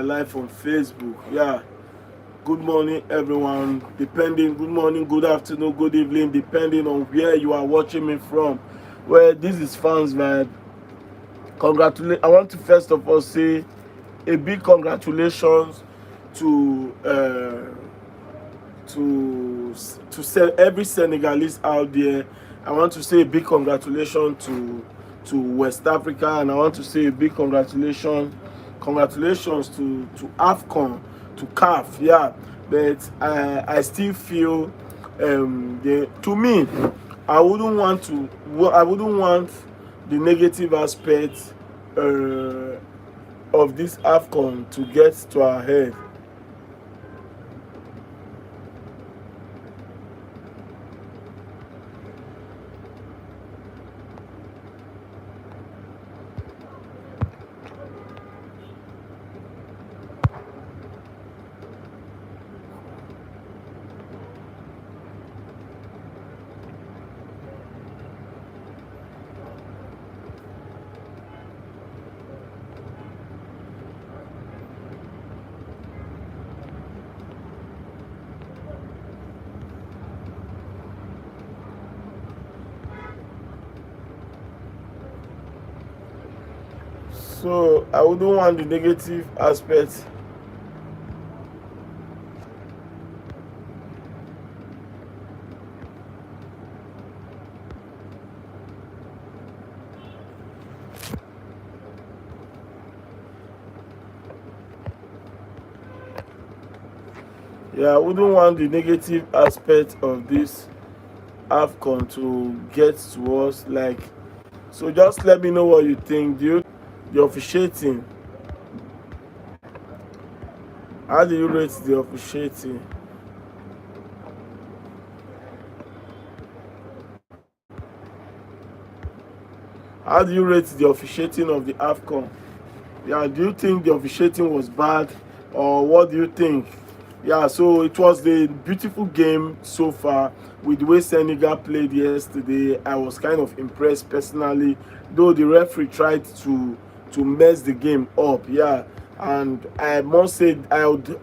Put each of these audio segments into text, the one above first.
live on Facebook. Yeah, good morning, everyone. Good morning, good afternoon, good evening, depending on where you are watching me from. Well, this is Fanzvibes. I want to first of all say a big congratulations to every Senegalese out there. I want to say a big congratulations to West Africa, and I want to say a big congratulations to AFCON, to CAF. Yeah, but I still feel to me, I wouldn't want to. I wouldn't want the negative aspect of this AFCON to get to our head. So I wouldn't want the negative aspect. Yeah, I wouldn't want the negative aspect of this AFCON to get to us. Like, so just let me know what you think. Do you the officiating? How do you rate the officiating? How do you rate the officiating of the AFCON? Yeah, do you think the officiating was bad, or what do you think? Yeah, so it was the beautiful game so far with the way Senegal played yesterday. I was kind of impressed personally, though the referee tried to mess the game up. Yeah, and I must say I would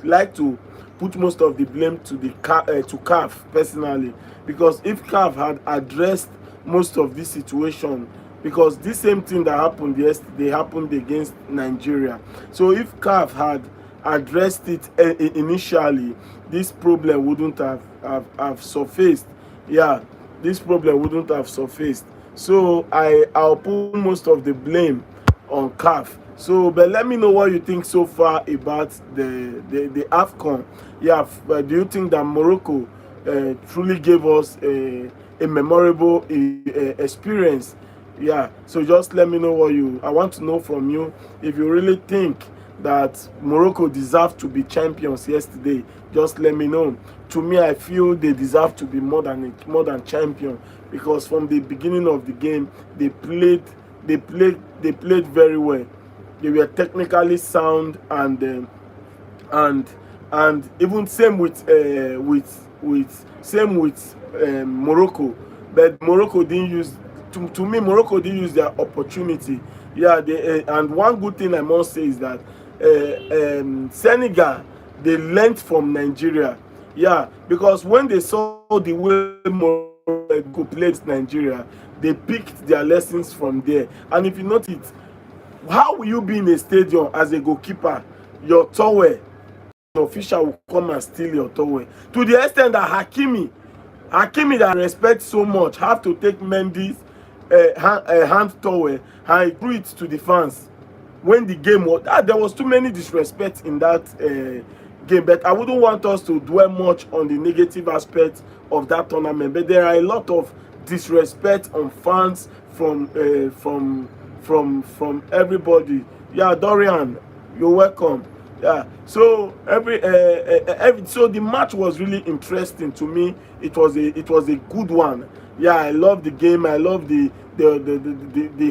like to put most of the blame to to CAF personally, because if CAF had addressed most of this situation, because this same thing that happened yesterday happened against Nigeria. So if CAF had addressed it initially, this problem wouldn't have surfaced. Yeah, this problem wouldn't have surfaced. So I'll put most of the blame on CAF. So, but let me know what you think so far about the AFCON. Yeah, do you think that Morocco truly gave us a memorable experience? Yeah, so just let me know I want to know from you if you really think that Morocco deserved to be champions yesterday. Just let me know. To me, I feel they deserve to be more than champion, because from the beginning of the game they played very well. They were technically sound, and even same with Morocco, but Morocco didn't use to me Morocco didn't use their opportunity. Yeah, and one good thing I must say is that Senegal, they learned from Nigeria. Yeah, because when they saw the way Morocco played Nigeria, they picked their lessons from there. And if you notice, how will you be in a stadium as a goalkeeper, your towel, an official will come and steal your towel, to the extent that Hakimi that I respect so much have to take Mendy's hand towel and threw it to the fans when the game was there was too many disrespect in that game. But I wouldn't want us to dwell much on the negative aspect of that tournament. But there are a lot of disrespect on fans from everybody. Yeah, Dorian, you're welcome. Yeah, so so the match was really interesting to me. It was a good one. Yeah, I love the game. I love the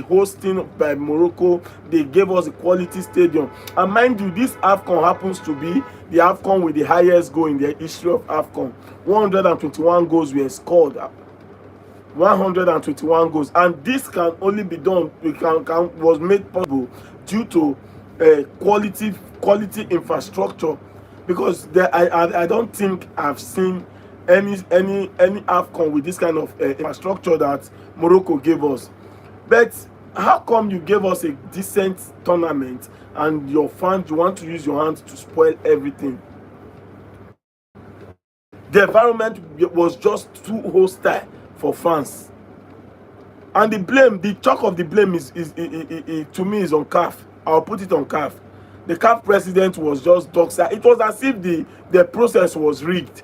hosting by Morocco. They gave us a quality stadium, and mind you, this AFCON happens to be the AFCON with the highest goal in the history of AFCON. 121 goals were scored. 121 goals, and this can only be done, was made possible due to quality infrastructure, because I don't think I've seen any AFCON with this kind of infrastructure that Morocco gave us. But how come you gave us a decent tournament and your fans, you want to use your hands to spoil everything? The environment was just too hostile for fans. And the chalk of the blame is to me is on CAF. I'll put it on CAF. The CAF president was just doxxed. It was as if the process was rigged.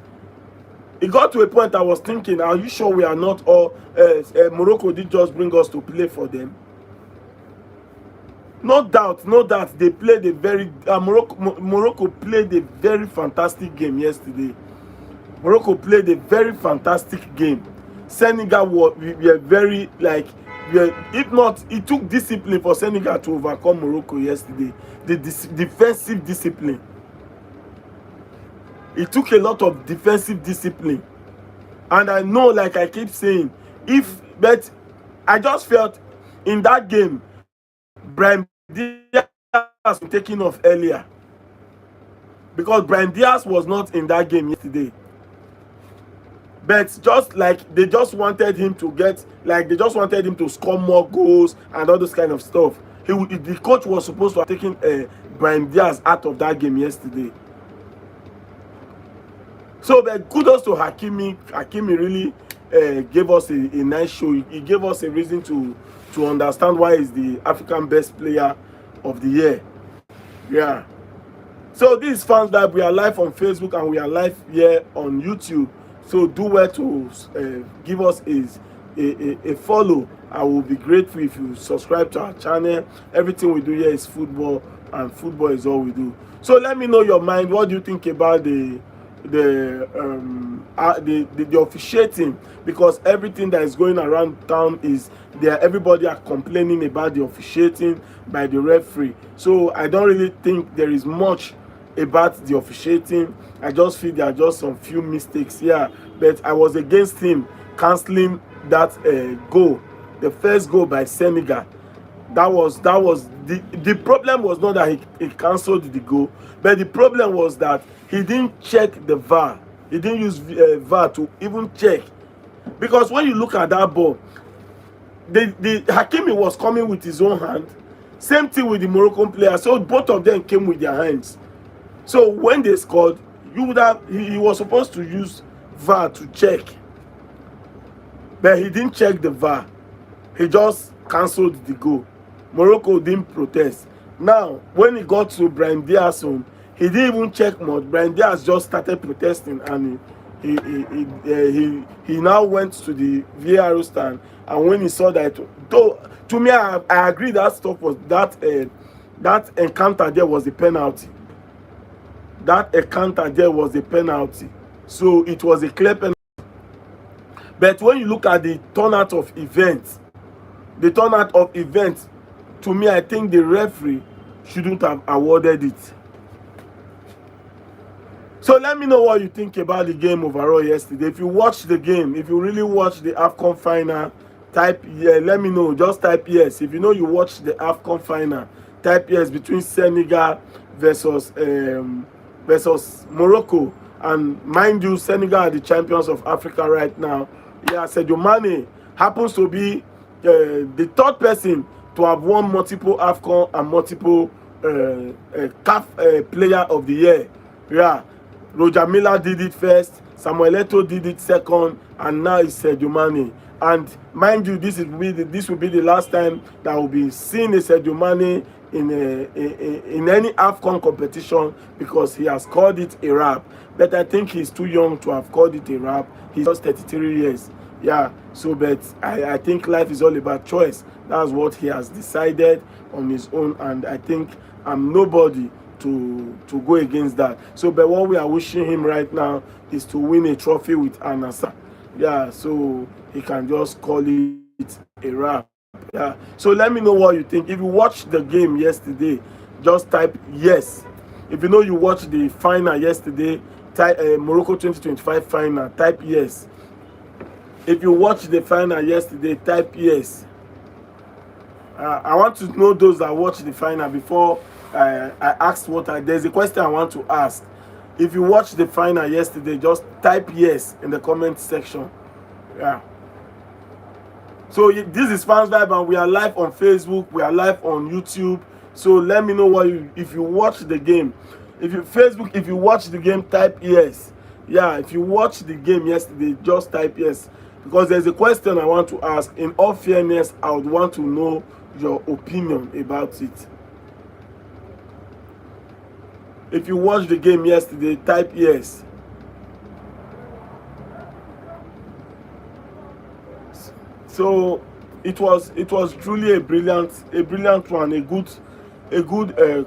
It got to a point I was thinking, are you sure we are not all Morocco did just bring us to play for them? No doubt, they played a very Morocco played a very fantastic game yesterday. Morocco played a very fantastic game. Senegal were very, like, if not, it took discipline for Senegal to overcome Morocco yesterday. The defensive discipline. It took a lot of defensive discipline. And I know, like I keep saying, but I just felt in that game, Brahim Diaz was taken off earlier. Because Brahim Diaz was not in that game yesterday. But just like they just wanted him to score more goals and all this kind of stuff. The coach was supposed to have taken Brahim Diaz out of that game yesterday. So, but kudos to Hakimi. Hakimi really gave us a nice show. He gave us a reason to understand why he's the African best player of the year. Yeah. So this is Fanzvibes. We are live on Facebook and we are live here on YouTube. So do well to give us a follow. I will be grateful if you subscribe to our channel. Everything we do here is football, and football is all we do. So let me know your mind. What do you think about the officiating? Because everything that is going around town is there. Everybody are complaining about the officiating by the referee. So I don't really think there is much about the officiating. I just feel there are just some few mistakes here, but I was against him cancelling that goal, the first goal by Senegal. That was the problem was not that he cancelled the goal, but the problem was that he didn't check the VAR. He didn't use VAR to even check, because when you look at that ball, the Hakimi was coming with his own hand. Same thing with the Moroccan player. So both of them came with their hands. So when they scored, he was supposed to use VAR to check, but he didn't check the VAR. He just cancelled the goal. Morocco didn't protest. Now, when he got to Brahim Diaz, he didn't even check much. Brahim Diaz just started protesting, and he now went to the VAR stand. And when he saw that, to me, I agree that stuff was that encounter there was a penalty. That encounter there was a penalty. So it was a clear penalty. But when you look at the turnout of events, to me, I think the referee shouldn't have awarded it. So let me know what you think about the game overall yesterday. If you watched the game, if you really watched the AFCON final, type yeah, let me know. Just type yes. If you know you watched the AFCON final, type yes, between Senegal versus Morocco. And mind you, Senegal are the champions of Africa right now. Yeah, Sadio Mane happens to be the third person to have won multiple AFCON and multiple CAF player of the year. Yeah, Roger Miller did it first, Samuel Eto'o did it second, and now it's Sadio Mane. And mind you, this will be the last time that will be seeing a Sadio Mane in any AFCON competition, because he has called it a wrap. But I think he's too young to have called it a wrap. He's just 33 years. Yeah, so but I think life is all about choice. That's what he has decided on his own, and I think I'm nobody to go against that. So but what we are wishing him right now is to win a trophy with Anasa. Yeah, so he can just call it a wrap. Yeah, so let me know what you think. If you watched the game yesterday, just type yes. If you know you watched the final yesterday, type Morocco 2025 final, type yes. If you watched the final yesterday, type yes. I want to know those that watched the final before I asked there's a question I want to ask. If you watched the final yesterday, just type yes in the comment section. Yeah. So this is Fanzvibes, and we are live on Facebook, we are live on YouTube. So let me know what if you watch the game. If you Facebook, if you watch the game, type yes. Yeah, if you watch the game yesterday, just type yes. Because there's a question I want to ask. In all fairness, I would want to know your opinion about it. If you watched the game yesterday, type yes. So it was truly a brilliant one, a good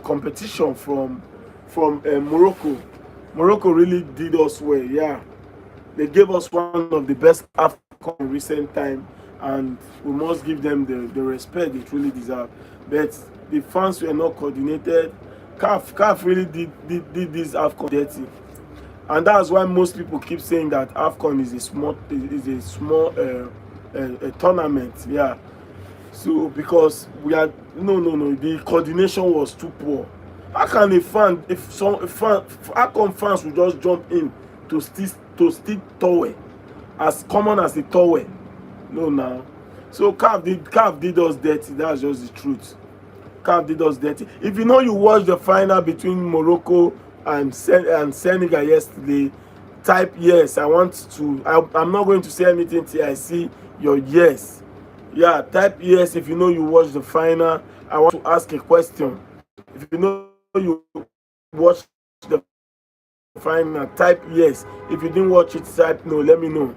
competition from Morocco. Morocco really did us well. Yeah, they gave us one of the best AFCON in recent time, and we must give them the respect they truly deserve. But the fans were not coordinated. CAF really did this AFCON dirty, and that's why most people keep saying that AFCON is a small tournament. Yeah. So because we are no, the coordination was too poor. How can a fan, how come fans will just jump in to still towel, as common as a towel? No, now. So CAF did us dirty. That's just the truth. CAF did us dirty. If you know you watched the final between Morocco and Senegal yesterday, type yes. I'm not going to say anything till I see your yes. Yeah, type yes if you know you watched the final. I want to ask a question. If you know you watched the final, type yes. If you didn't watch it, type no. Let me know.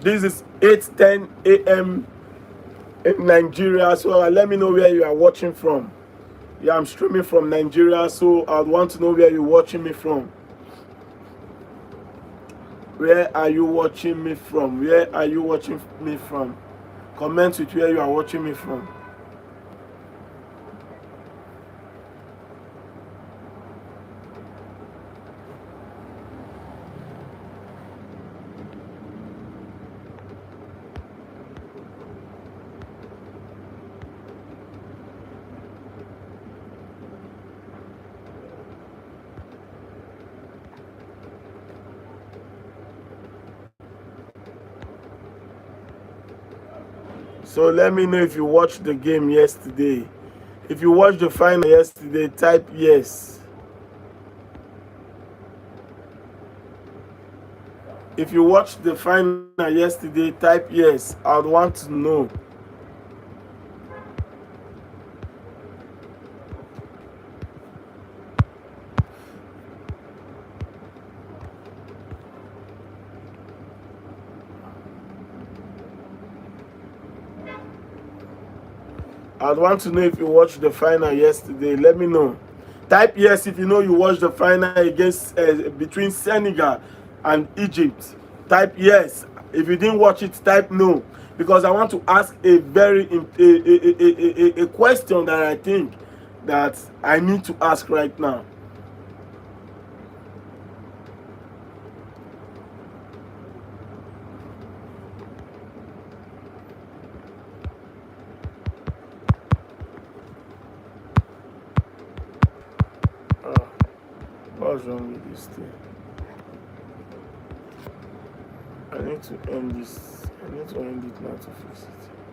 This is 8:10 a.m. in Nigeria. So let me know where you are watching from. Yeah, I'm streaming from Nigeria, so I'd want to know where you're watching me from. Where are you watching me from? Where are you watching me from? Comment with where you are watching me from. So let me know if you watched the game yesterday. If you watched the final yesterday, type yes. If you watched the final yesterday, type yes. I'd want to know. I'd want to know if you watched the final yesterday. Let me know. Type yes if you know you watched the final against between Senegal and Egypt. Type yes. If you didn't watch it, type no. Because I want to ask a question that I think that I need to ask right now. What's wrong with this thing? I need to end this. I need to end it now to fix it.